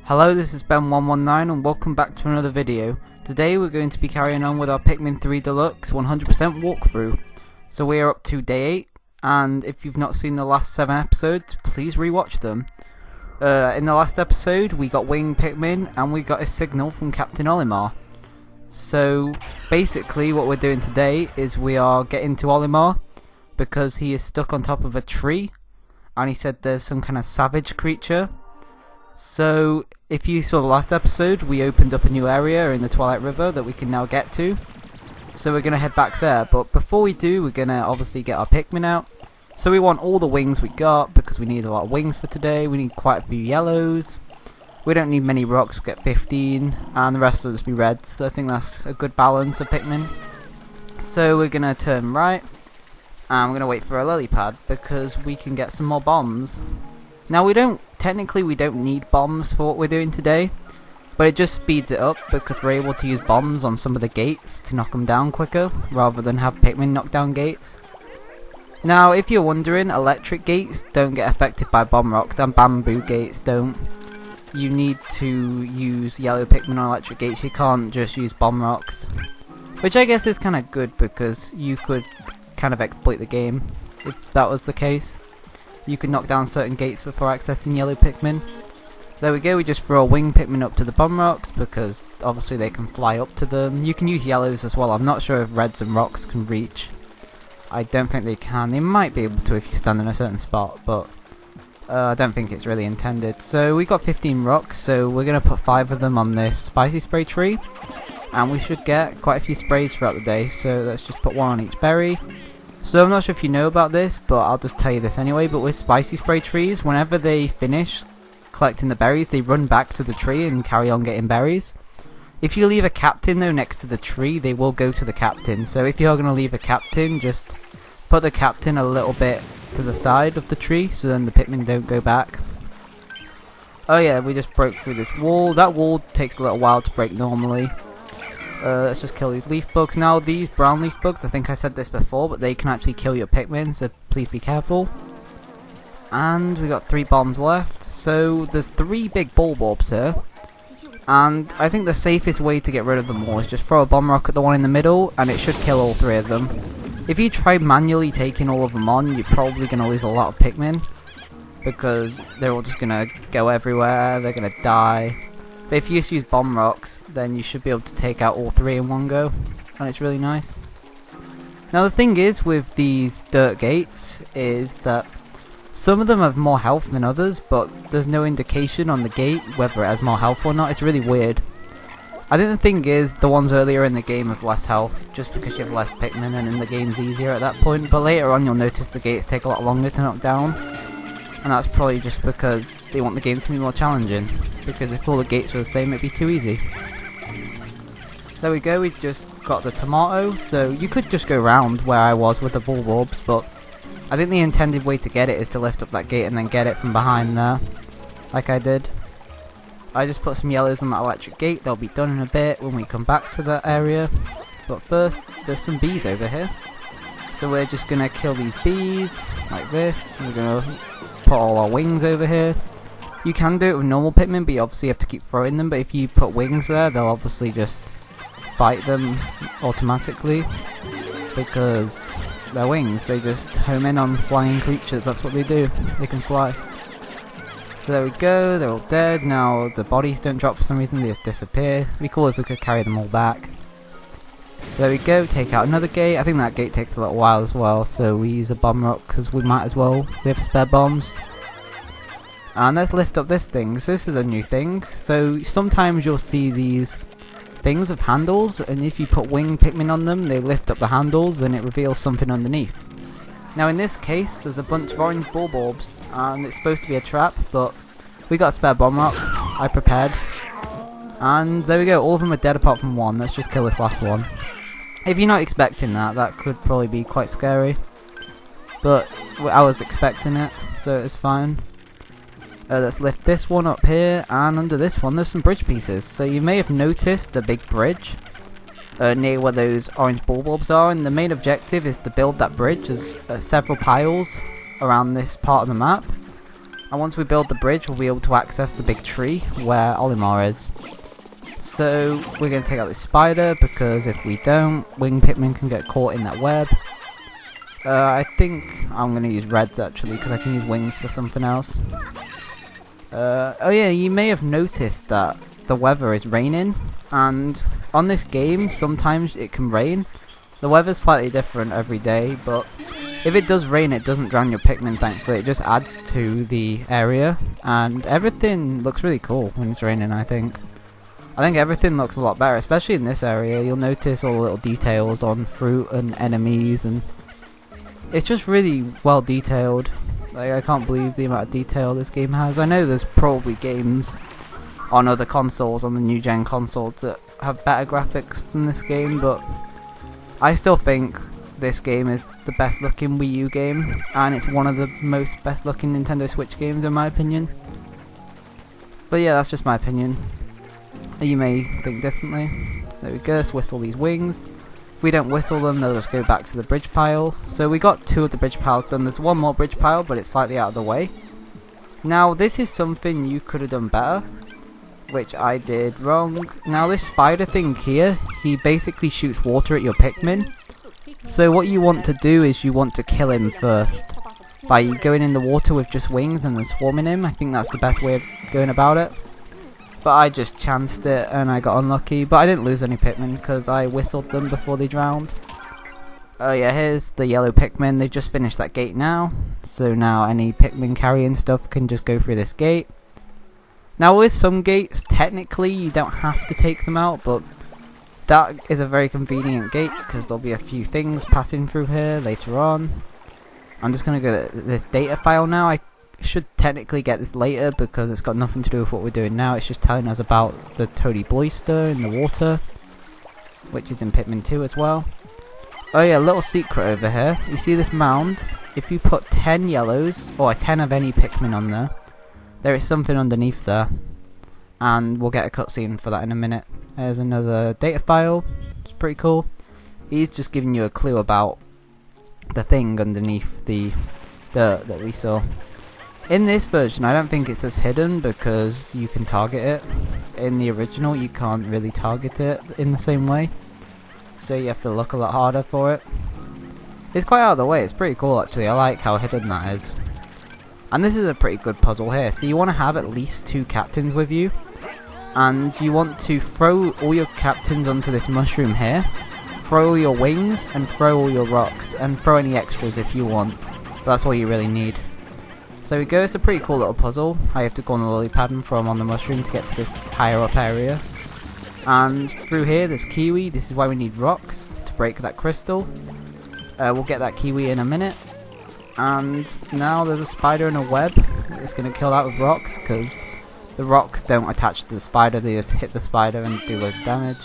Hello, this is Ben119 and welcome back to another video. Today we're going to be carrying on with our Pikmin 3 Deluxe 100% walkthrough. So we are up to day 8, and if you've not seen the last 7 episodes, please rewatch them. In the last episode we got winged Pikmin and we got a signal from Captain Olimar. So basically what we're doing today is we are getting to Olimar because he is stuck on top of a tree and he said there's some kind of savage creature. So if you saw the last episode, we opened up a new area in the Twilight River that we can now get to. So we're going to head back there, but before we do, we're going to obviously get our Pikmin out. So we want all the wings we got because we need a lot of wings for today. We need quite a few yellows. We don't need many rocks, we'll get 15, and the rest will just be reds. So I think that's a good balance of Pikmin. So we're going to turn right, and we're going to wait for a lily pad because we can get some more bombs. Now technically we don't need bombs for what we're doing today, but it just speeds it up because we're able to use bombs on some of the gates to knock them down quicker rather than have Pikmin knock down gates. Now if you're wondering, electric gates don't get affected by bomb rocks and bamboo gates don't. You need to use yellow Pikmin on electric gates, you can't just use bomb rocks. Which I guess is kind of good because you could kind of exploit the game if that was the case. You can knock down certain gates before accessing yellow Pikmin. There we go, we just throw a winged Pikmin up to the bomb rocks because obviously they can fly up to them. You can use yellows as well, I'm not sure if reds and rocks can reach. I don't think they can, they might be able to if you stand in a certain spot, but I don't think it's really intended. So we got 15 rocks, so we're going to put 5 of them on this spicy spray tree. And we should get quite a few sprays throughout the day, so let's just put 1 on each berry. So I'm not sure if you know about this, but I'll just tell you this anyway, but with spicy spray trees, whenever they finish collecting the berries, they run back to the tree and carry on getting berries. If you leave a captain though next to the tree, they will go to the captain. So if you're going to leave a captain, just put the captain a little bit to the side of the tree so then the Pikmin don't go back. Oh yeah, we just broke through this wall. That wall takes a little while to break normally. Let's just kill these leaf bugs. Now these brown leaf bugs, I think I said this before, but they can actually kill your Pikmin, so please be careful. And we got 3 bombs left, so there's 3 big bulbs here. And I think the safest way to get rid of them all is just throw a bomb rock at the one in the middle and it should kill all 3 of them. If you try manually taking all of them on, you're probably going to lose a lot of Pikmin because they're all just going to go everywhere, they're going to die. But if you just use bomb rocks, then you should be able to take out all 3 in one go, and it's really nice. Now the thing is with these dirt gates is that some of them have more health than others, but there's no indication on the gate whether it has more health or not. It's really weird. I think the thing is the ones earlier in the game have less health just because you have less Pikmin and then the game's easier at that point, but later on you'll notice the gates take a lot longer to knock down, and that's probably just because they want the game to be more challenging. Because if all the gates were the same, it'd be too easy. There we go, we just got the tomato, so you could just go round where I was with the bulbs, but I think the intended way to get it is to lift up that gate and then get it from behind there, like I did. I just put some yellows on that electric gate, they'll be done in a bit when we come back to that area. But first, there's some bees over here. So we're just going to kill these bees, like this. We're going to put all our wings over here. You can do it with normal Pikmin, but you obviously have to keep throwing them, but if you put wings there, they'll obviously just fight them automatically, because they're wings, they just home in on flying creatures, that's what they do, they can fly. So there we go, they're all dead. Now the bodies don't drop for some reason, they just disappear. It'd be cool if we could carry them all back. There we go, take out another gate. I think that gate takes a little while as well, so we use a bomb rock because we might as well, we have spare bombs. And let's lift up this thing. So this is a new thing. So sometimes you'll see these things of handles, and if you put winged Pikmin on them, they lift up the handles and it reveals something underneath. Now in this case, there's a bunch of orange bulbs, and it's supposed to be a trap, but we got a spare bomb rock. I prepared. And there we go, all of them are dead apart from one. Let's just kill this last one. If you're not expecting that, that could probably be quite scary. But I was expecting it, so it's fine. Let's lift this one up here, and under this one there's some bridge pieces. So you may have noticed a big bridge near where those orange bulbs are, and the main objective is to build that bridge. There's several piles around this part of the map, And once we build the bridge, we'll be able to access the big tree where Olimar is. So we're going to take out this spider, because if we don't, wing Pikmin can get caught in that web. I think I'm going to use reds actually, because I can use wings for something else. Oh yeah, you may have noticed that the weather is raining, and on this game sometimes it can rain. The weather's slightly different every day, but if it does rain, it doesn't drown your Pikmin, thankfully. It just adds to the area, and everything looks really cool when it's raining, I think. I think everything looks a lot better, especially in this area. You'll notice all the little details on fruit and enemies, and it's just really well detailed. Like, I can't believe the amount of detail this game has. I know there's probably games on other consoles, on the new gen consoles, that have better graphics than this game, but I still think this game is the best looking Wii U game, and it's one of the most best looking Nintendo Switch games in my opinion. But yeah, that's just my opinion. You may think differently. There we go, let's whistle these wings. If we don't whistle them, they'll just go back to the bridge pile. So we got 2 of the bridge piles done. There's one more bridge pile, but it's slightly out of the way. Now this is something you could have done better, which I did wrong. Now this spider thing here, he basically shoots water at your Pikmin. So what you want to do is you want to kill him first by going in the water with just wings and then swarming him. I think that's the best way of going about it. But I just chanced it and I got unlucky, but I didn't lose any Pikmin because I whistled them before they drowned. Oh yeah, here's the yellow Pikmin. They've just finished that gate now, so now any Pikmin carrying stuff can just go through this gate. Now with some gates, technically you don't have to take them out, but that is a very convenient gate because there'll be a few things passing through here later on. I'm just going to go to this data file now. I should technically get this later because it's got nothing to do with what we're doing now. It's just telling us about the Toady Bloister in the water, which is in Pikmin 2 as well. Oh yeah, a little secret over here. You see this mound? If you put 10 yellows, or 10 of any Pikmin on there, there is something underneath there. And we'll get a cutscene for that in a minute. There's another data file. It's pretty cool. He's just giving you a clue about the thing underneath the dirt that we saw. In this version, I don't think it's as hidden because you can target it. In the original, you can't really target it in the same way, so you have to look a lot harder for it. It's quite out of the way. It's pretty cool actually. I like how hidden that is. And this is a pretty good puzzle here. So you want to have at least 2 captains with you, and you want to throw all your captains onto this mushroom here, throw all your wings, and throw all your rocks, and throw any extras if you want. But that's all you really need. So we go, it's a pretty cool little puzzle. I have to go on the lily pad and throw them on the mushroom to get to this higher up area. And through here there's kiwi. This is why we need rocks to break that crystal. We'll get that kiwi in a minute. And now there's a spider in a web. It's going to kill that with rocks because the rocks don't attach to the spider, they just hit the spider and do loads of damage.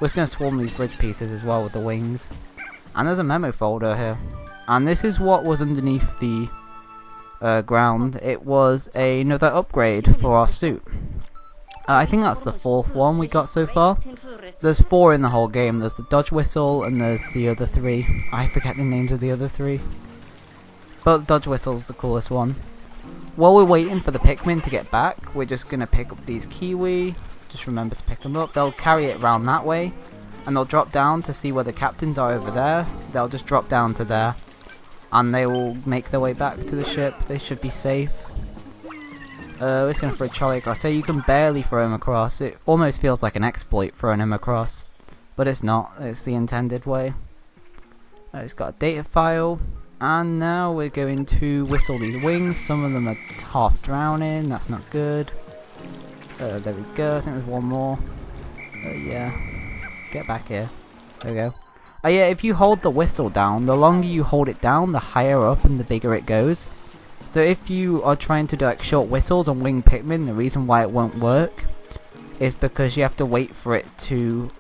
We're just going to swarm these bridge pieces as well with the wings. And there's a memo folder here. And this is what was underneath the ground. It was another upgrade for our suit. I think that's the 4th one we got so far. There's 4 in the whole game. There's the dodge whistle and there's the other 3. I forget the names of the other 3. But the dodge whistle's the coolest one. While we're waiting for the Pikmin to get back, we're just going to pick up these kiwi. Just remember to pick them up. They'll carry it around that way, and they'll drop down to see where the captains are over there. They'll just drop down to there, and they will make their way back to the ship. They should be safe. We're just going to throw Charlie across here. You can barely throw him across. It almost feels like an exploit throwing him across, but it's not. It's the intended way. It's got a data file, and now we're going to whistle these wings. Some of them are half drowning. That's not good. There we go. I think there's one more. Yeah. Get back here. There we go. Oh yeah, if you hold the whistle down, the longer you hold it down, the higher up and the bigger it goes. So if you are trying to do like short whistles on winged Pikmin, the reason why it won't work is because you have to wait for it to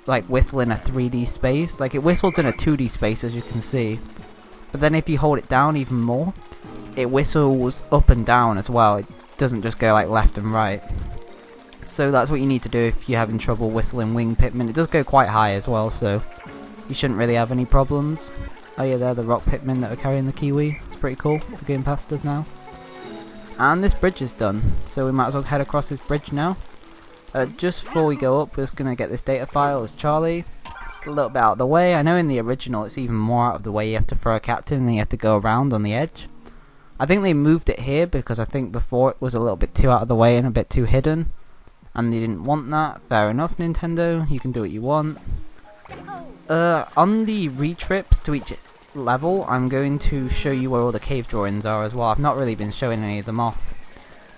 like whistle in a 3D space. Like it whistles in a 2D space, as you can see. But then if you hold it down even more, it whistles up and down as well. It doesn't just go like left and right. So that's what you need to do if you're having trouble whistling winged Pikmin. It does go quite high as well, so you shouldn't really have any problems. Oh yeah, they're the rock Pikmin that are carrying the kiwi. It's pretty cool. They're going past us now. And this bridge is done, so we might as well head across this bridge now. Just before we go up, we're just going to get this data file as Charlie. It's a little bit out of the way. I know in the original it's even more out of the way. You have to throw a captain and you have to go around on the edge. I think they moved it here because I think before it was a little bit too out of the way and a bit too hidden. And they didn't want that. Fair enough, Nintendo. You can do what you want. On the retrips to each level, I'm going to show you where all the cave drawings are as well. I've not really been showing any of them off.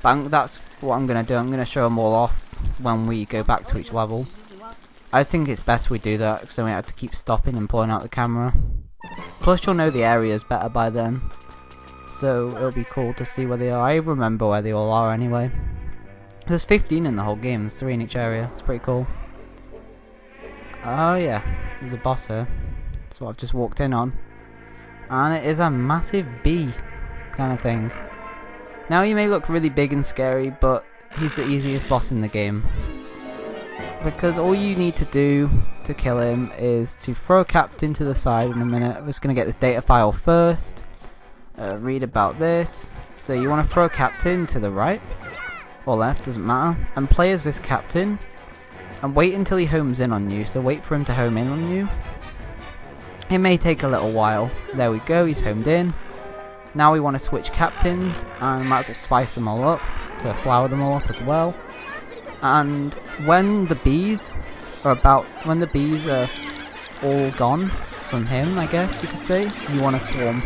But that's what I'm going to do. I'm going to show them all off when we go back to each level. I think it's best we do that, because then we have to keep stopping and pulling out the camera. Plus you'll know the areas better by then, so it'll be cool to see where they are. I remember where they all are anyway. There's 15 in the whole game, there's 3 in each area. It's pretty cool. Oh yeah, there's a boss here. That's what I've just walked in on. And it is a massive bee kind of thing. Now he may look really big and scary, but he's the easiest boss in the game. Because all you need to do to kill him is to throw a captain to the side in a minute. I'm just going to get this data file first. Read about this. So you want to throw a captain to the right or left, doesn't matter. And play as this captain. And wait until he homes in on you. So wait for him to home in on you. It may take a little while. There we go, he's homed in. Now we want to switch captains, and might as well spice them all up to flower them all up as well. And when the bees are all gone from him, I guess you could say, you want to swarm.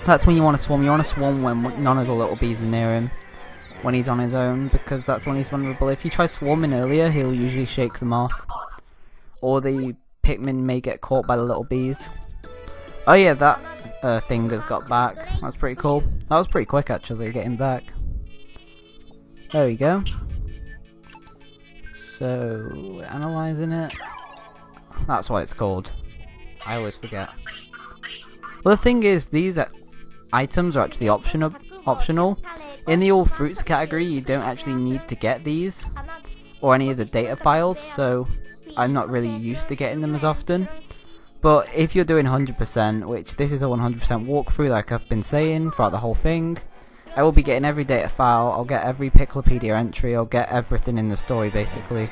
That's when you want to swarm. You want to swarm when none of the little bees are near him, when he's on his own, because that's when he's vulnerable. If you try swarming earlier, he'll usually shake them off, or the Pikmin may get caught by the little bees. Oh yeah, that thing has got back. That's pretty cool. That was pretty quick actually, getting back. There we go. So, we're analysing it. That's what it's called. I always forget. Well, the thing is, these items are actually optional. In the all fruits category, you don't actually need to get these, or any of the data files, so I'm not really used to getting them as often. But if you're doing 100%, which this is a 100% walkthrough like I've been saying throughout the whole thing, I will be getting every data file, I'll get every Piclopedia entry, I'll get everything in the story basically.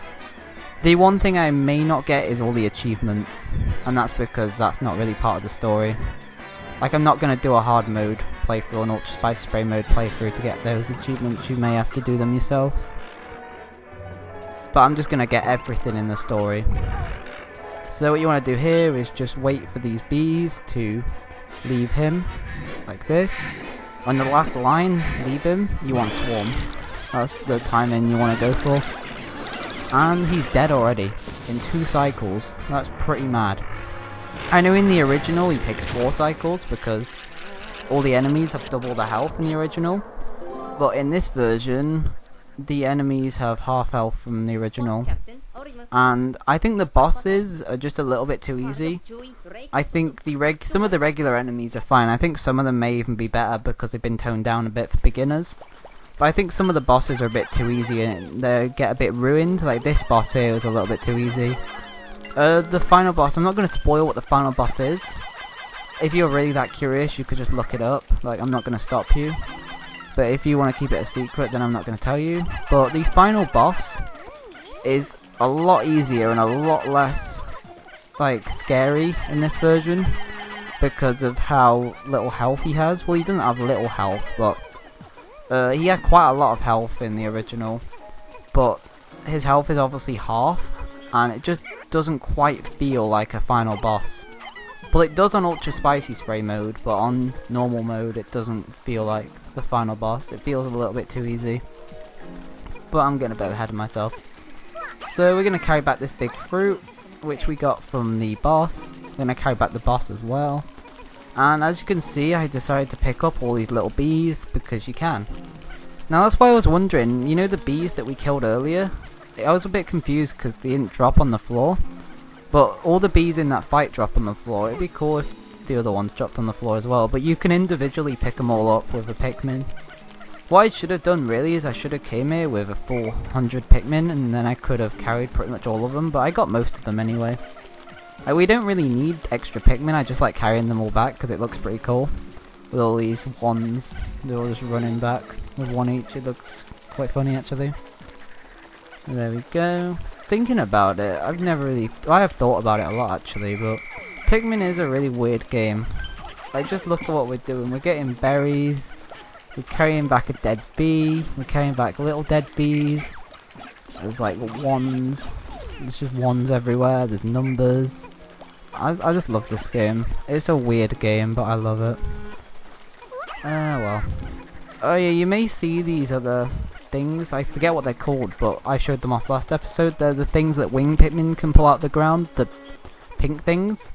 The one thing I may not get is all the achievements, and that's because that's not really part of the story. Like, I'm not going to do a hard mode playthrough or an Ultra Spice Spray mode playthrough to get those achievements, you may have to do them yourself. But I'm just going to get everything in the story. So what you want to do here is just wait for these bees to leave him, like this. On the last line, leave him, you want swarm. That's the timing you want to go for. And he's dead already, in 2 cycles. That's pretty mad. I know in the original he takes 4 cycles because all the enemies have double the health in the original. But in this version, the enemies have half health from the original. And I think the bosses are just a little bit too easy. I think some of the regular enemies are fine. I think some of them may even be better because they've been toned down a bit for beginners. But I think some of the bosses are a bit too easy and they get a bit ruined. Like this boss here was a little bit too easy. The final boss, I'm not going to spoil what the final boss is. If you're really that curious, you could just look it up. Like, I'm not going to stop you. But if you want to keep it a secret, then I'm not going to tell you. But the final boss is a lot easier and a lot less, like, scary in this version. Because of how little health he has. Well, he doesn't have little health, but he had quite a lot of health in the original. But his health is obviously half. And it just doesn't quite feel like a final boss. Well, it does on Ultra Spicy Spray mode, but on normal mode it doesn't feel like the final boss. It feels a little bit too easy. But I'm getting a bit ahead of myself. So we're going to carry back this big fruit, which we got from the boss. We're going to carry back the boss as well. And as you can see, I decided to pick up all these little bees, because you can. Now that's why I was wondering, you know the bees that we killed earlier? I was a bit confused because they didn't drop on the floor. But all the bees in that fight drop on the floor. It'd be cool if the other ones dropped on the floor as well. But you can individually pick them all up with a Pikmin. What I should have done really is I should have came here with a full 100 Pikmin. And then I could have carried pretty much all of them. But I got most of them anyway. Like, we don't really need extra Pikmin. I just like carrying them all back because it looks pretty cool. with all these wands. They're all just running back with one each. It looks quite funny actually. There we go. Thinking about it, I have thought about it a lot actually, but Pikmin is a really weird game. Like, just look at what we're doing. We're getting berries, we're carrying back a dead bee, we're carrying back little dead bees, there's like wands, there's just wands everywhere, there's numbers. I just love this game. It's a weird game, but I love it. Well. Oh yeah, you may see these other things. I forget what they're called, but I showed them off last episode. They're the things that wing Pikmin can pull out the ground, the pink things.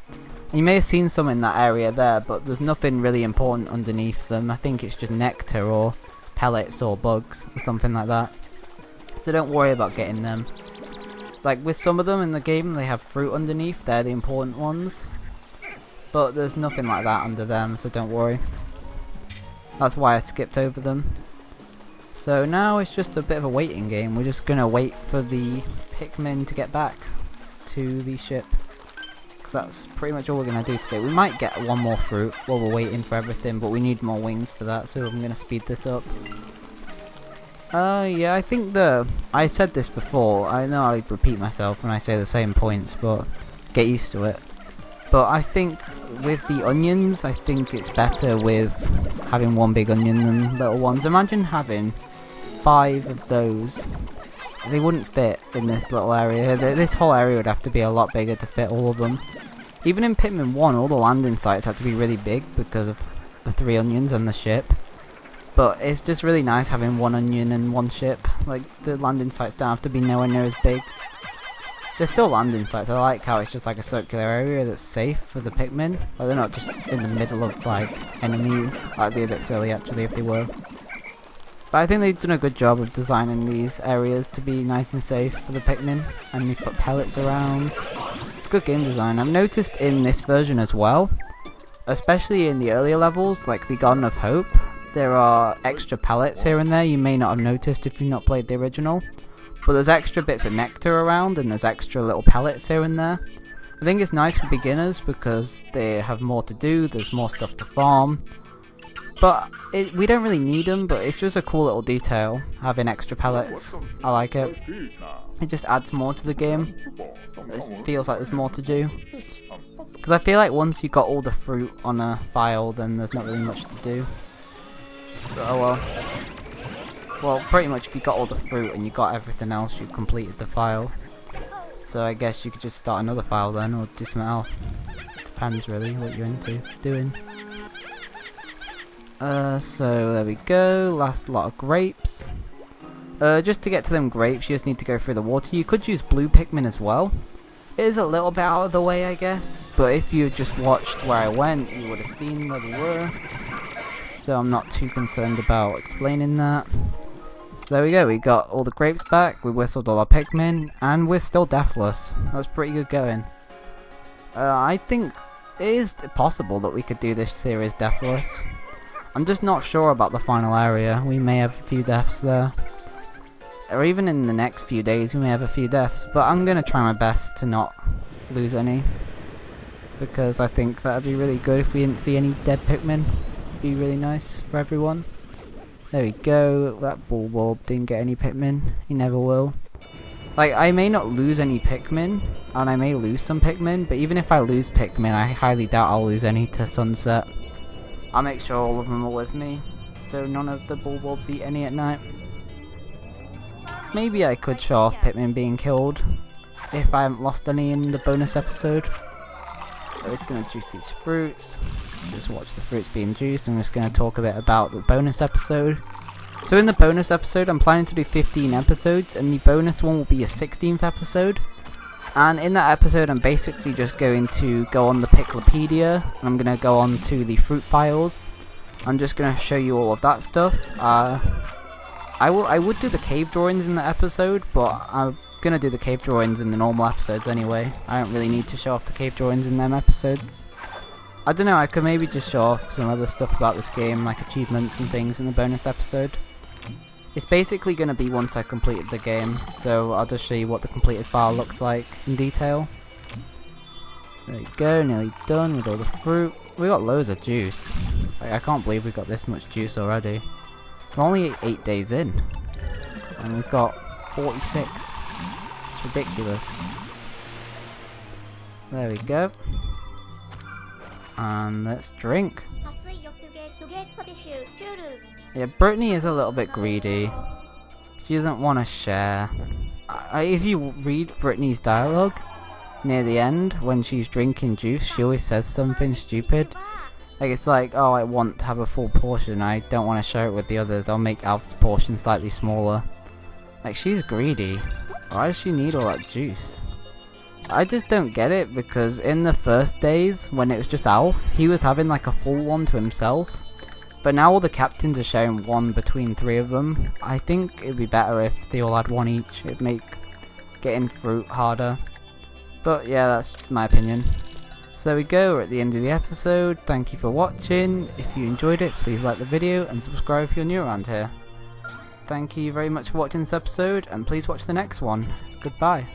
You may have seen some in that area there, but there's nothing really important underneath them. I think it's just nectar or pellets or bugs or something like that. So don't worry about getting them. Like with some of them in the game, they have fruit underneath. They're the important ones. But there's nothing like that under them, so don't worry. That's why I skipped over them. So now it's just a bit of a waiting game. We're just gonna wait for the Pikmin to get back to the ship. Because that's pretty much all we're gonna do today. We might get one more fruit while we're waiting for everything, but we need more wings for that, so I'm gonna speed this up. Yeah, I think I said this before. I know I repeat myself when I say the same points, but get used to it. But I think with the onions, I think it's better with having one big onion than little ones. Imagine having 5 of those. They wouldn't fit in this little area. This whole area would have to be a lot bigger to fit all of them. Even in Pikmin 1, all the landing sites have to be really big because of the 3 onions and the ship. But it's just really nice having 1 onion and 1 ship. Like, the landing sites don't have to be nowhere near as big. They're still landing sites. I like how it's just like a circular area that's safe for the Pikmin. Like, they're not just in the middle of like enemies. That'd be a bit silly actually if they were. But I think they've done a good job of designing these areas to be nice and safe for the Pikmin. And they put pellets around. Good game design. I've noticed in this version as well, especially in the earlier levels, like the Garden of Hope, there are extra pellets here and there. You may not have noticed if you've not played the original. But there's extra bits of nectar around and there's extra little pellets here and there. I think it's nice for beginners because they have more to do, there's more stuff to farm. But we don't really need them, but it's just a cool little detail, having extra pellets. I like it. It just adds more to the game. It feels like there's more to do. Because I feel like once you've got all the fruit on a file, then there's not really much to do. But oh well. Well, pretty much if you got all the fruit and you got everything else, you completed the file. So I guess you could just start another file then, or do something else. Depends really what you're into doing. So there we go, last lot of grapes. Just to get to them grapes, you just need to go through the water. You could use blue Pikmin as well. It is a little bit out of the way, I guess, but if you just watched where I went, you would have seen where they were. So I'm not too concerned about explaining that. There we go, we got all the grapes back, we whistled all our Pikmin, and we're still deathless. That's pretty good going. I think it is possible that we could do this series deathless. I'm just not sure about the final area. We may have a few deaths there. Or even in the next few days we may have a few deaths, but I'm going to try my best to not lose any. Because I think that would be really good if we didn't see any dead Pikmin. It'd be really nice for everyone. There we go, that Bulborb didn't get any Pikmin, he never will. Like, I may not lose any Pikmin, and I may lose some Pikmin, but even if I lose Pikmin, I highly doubt I'll lose any to Sunset. I'll make sure all of them are with me, so none of the Bulborbs eat any at night. Maybe I could show off Pikmin being killed, if I haven't lost any in the bonus episode. I'm just going to juice these fruits. Just watch the fruits being juiced. I'm just going to talk a bit about the bonus episode. So in the bonus episode, I'm planning to do 15 episodes, and the bonus one will be a 16th episode. And in that episode, I'm basically just going to go on the Piclopedia, and I'm going to go on to the fruit files. I'm just going to show you all of that stuff. I would do the cave drawings in the episode, but I'm going to do the cave drawings in the normal episodes anyway. I don't really need to show off the cave drawings in them episodes. I don't know, I could maybe just show off some other stuff about this game, like achievements and things in the bonus episode. It's basically going to be once I completed the game, so I'll just show you what the completed file looks like in detail. There you go, nearly done with all the fruit. We got loads of juice. Like, I can't believe we got this much juice already. We're only 8 days in, and we've got 46. It's ridiculous. There we go. And let's drink. Yeah, Brittany is a little bit greedy. She doesn't want to share. If you read Brittany's dialogue near the end, when she's drinking juice, she always says something stupid. Like, it's like, oh, I want to have a full portion, I don't want to share it with the others, I'll make Alf's portion slightly smaller. Like, she's greedy. Why does she need all that juice? I just don't get it, because in the first days, when it was just Alf, he was having like a full one to himself. But now all the captains are sharing one between 3 of them. I think it'd be better if they all had one each. It'd make getting fruit harder. But yeah, that's my opinion. So there we go, we're at the end of the episode. Thank you for watching. If you enjoyed it, please like the video and subscribe if you're new around here. Thank you very much for watching this episode, and please watch the next one. Goodbye.